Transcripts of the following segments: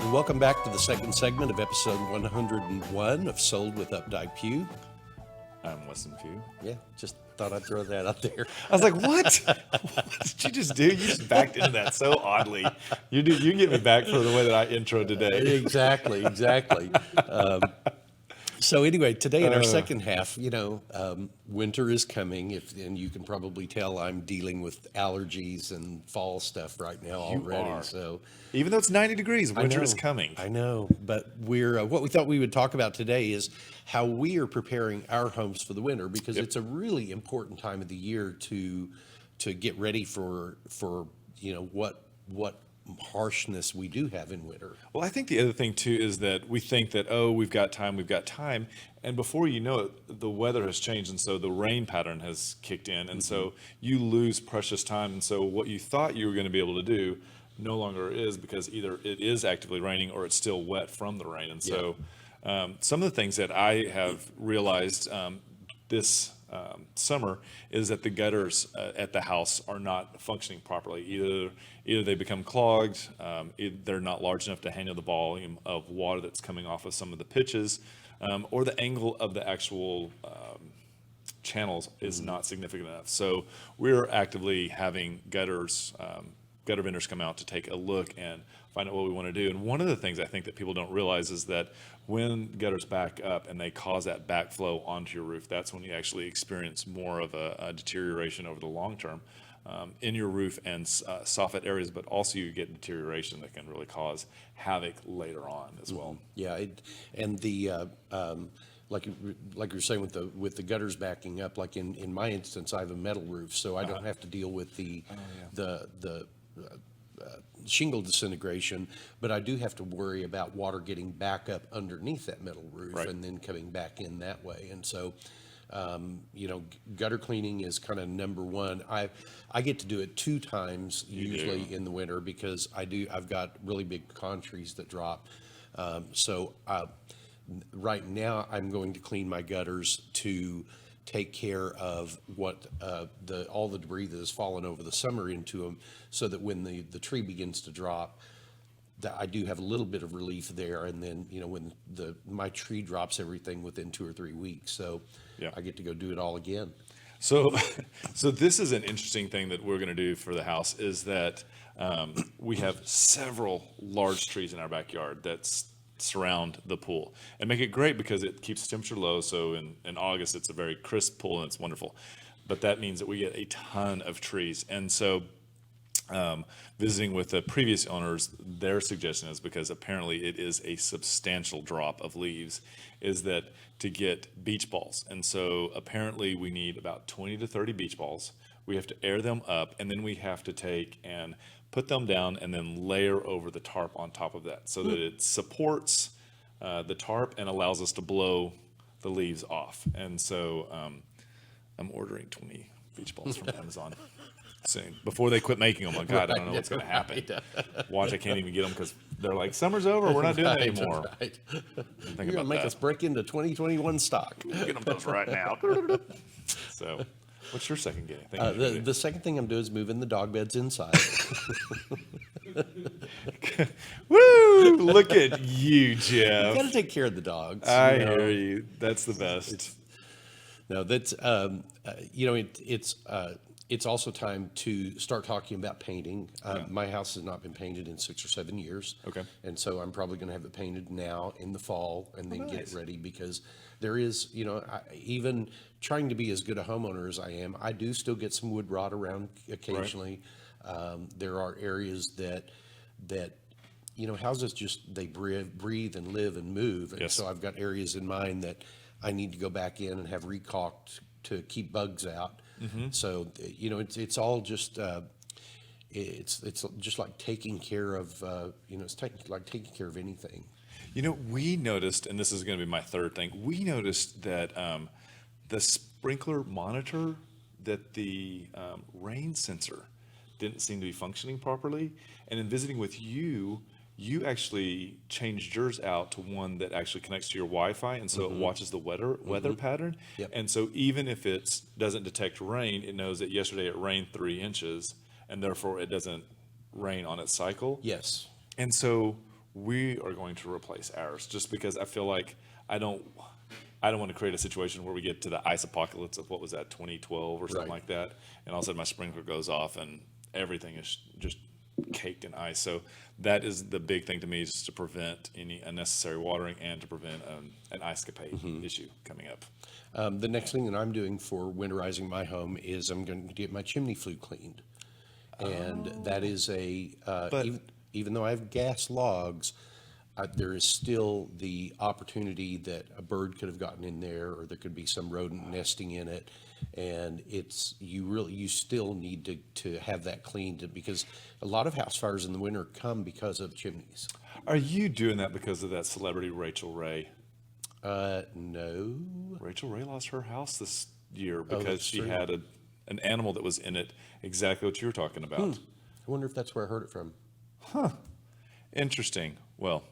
And welcome back to the second segment of episode 101 of Sold with Updike Pugh. I'm Weston Pugh. Yeah, just thought I'd throw that out there. I was like, what? What did you just do? You just backed into that so oddly. You get me back for the way that I intro today. Exactly. So anyway, today in our second half, winter is coming, and you can probably tell I'm dealing with allergies and fall stuff right now already. are. So Even though it's 90 degrees, winter is coming. I know, but we're what we thought we would talk about today is how we are preparing our homes for the winter, because it's a really important time of the year to get ready for what harshness we do have in winter. Well, I think the other thing too is that we think that, we've got time. And before you know it, the weather has changed. And so the rain pattern has kicked in. And so you lose precious time. And so what you thought you were going to be able to do no longer is, because either it is actively raining or it's still wet from the rain. And so some of the things that I have realized this summer is that the gutters at the house are not functioning properly. Either they become clogged, they're not large enough to handle the volume of water that's coming off of some of the pitches, or the angle of the actual channels is not significant enough. So we're actively having gutter vendors come out to take a look and find out what we want to do. And one of the things I think that people don't realize is that when gutters back up and they cause that backflow onto your roof, that's when you actually experience more of a deterioration over the long term in your roof and soffit areas, but also you get deterioration that can really cause havoc later on as well. Yeah, and the like you're saying with the gutters backing up, like in my instance, I have a metal roof, so I don't have to deal with the shingle disintegration, but I do have to worry about water getting back up underneath that metal roof and then coming back in that way. And so, gutter cleaning is kind of number one. I get to do it 2 times usually in the winter, because I've got really big pecan trees that drop. Right now I'm going to clean my gutters to take care of what all the debris that has fallen over the summer into them, so that when the tree begins to drop, that I do have a little bit of relief there. And then when my tree drops everything within 2 or 3 weeks, so I get to go do it all again. So this is an interesting thing that we're going to do for the house, is that we have several large trees in our backyard that surround the pool and make it great because it keeps the temperature low. So in August, it's a very crisp pool and it's wonderful. But that means that we get a ton of trees. And so visiting with the previous owners, their suggestion is, because apparently it is a substantial drop of leaves, is that to get beach balls. And so apparently we need about 20 to 30 beach balls. We have to air them up, and then we have to take and put them down and then layer over the tarp on top of that, so that it supports the tarp and allows us to blow the leaves off. And so I'm ordering 20 beach balls from Amazon soon, before they quit making them. Oh God, I don't know what's going to happen. Watch, I can't even get them because they're like, summer's over, we're not doing that anymore. You're going to make us break into 2021 stock. Get them those right now. So what's your second game? The second thing I'm doing is moving the dog beds inside. Woo! Look at you, Jeff. You got to take care of the dogs. I hear you. That's the best. It's also time to start talking about painting. My house has not been painted in 6 or 7 years. Okay. And so I'm probably going to have it painted now in the fall, and then get it ready, because there is, even trying to be as good a homeowner as I am, I do still get some wood rot around occasionally. There are areas that houses they breathe and live and move. And so I've got areas in mind that I need to go back in and have recaulked to keep bugs out. So, it's all just, it's just like taking care of, it's like taking care of anything. We noticed, and this is going to be my third thing, we noticed that the sprinkler monitor, that the rain sensor didn't seem to be functioning properly. And in visiting with you, you actually changed yours out to one that actually connects to your Wi-Fi, and so it watches the weather pattern. Yep. And so even if it doesn't detect rain, it knows that yesterday it rained 3 inches, and therefore it doesn't rain on its cycle. Yes. And so we are going to replace ours just because I feel like I don't want to create a situation where we get to the ice apocalypse of what was that, 2012 or something Right. like that, and all of a sudden my sprinkler goes off and everything is just caked in ice. So that is the big thing to me, is to prevent any unnecessary watering and to prevent an ice capade issue coming up. The next thing that I'm doing for winterizing my home is I'm going to get my chimney flue cleaned. And that is But- even though I have gas logs, there is still the opportunity that a bird could have gotten in there, or there could be some rodent nesting in it. And you still need to have that cleaned, because a lot of house fires in the winter come because of chimneys. Are you doing that because of that celebrity Rachel Ray? No. Rachel Ray lost her house this year because that's she true. had an animal that was in it, exactly what you were talking about. I wonder if that's where I heard it from. Interesting. Well,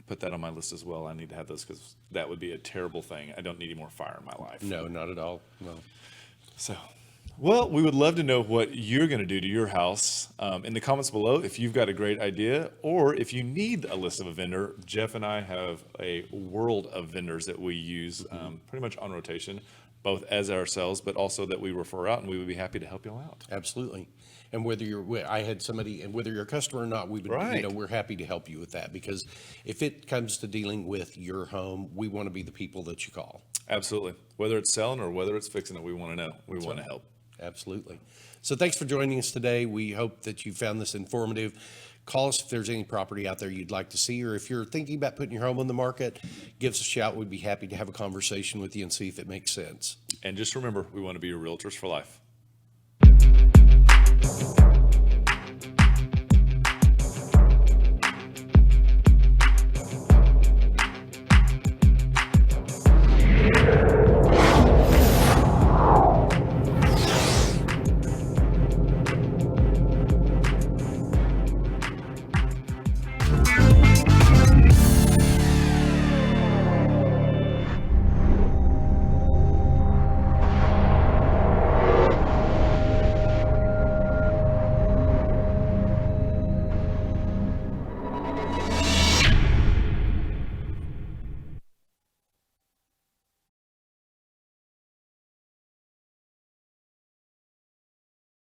put that on my list as well. I need to have those because that would be a terrible thing. I don't need any more fire in my life. No, not at all. No. So, well, we would love to know what you're going to do to your house in the comments below. If you've got a great idea, or if you need a list of a vendor, Jeff and I have a world of vendors that we use pretty much on rotation, both as ourselves, but also that we refer out, and we would be happy to help you all out. Absolutely. And whether I had somebody, and whether you're a customer or not, we would, Right. we're happy to help you with that, because if it comes to dealing with your home, we want to be the people that you call. Absolutely. Whether it's selling or whether it's fixing it, we want to know. We want to help. Absolutely. So thanks for joining us today. We hope that you found this informative. Call us if there's any property out there you'd like to see, or if you're thinking about putting your home on the market, give us a shout. We'd be happy to have a conversation with you and see if it makes sense. And just remember, we want to be your realtors for life.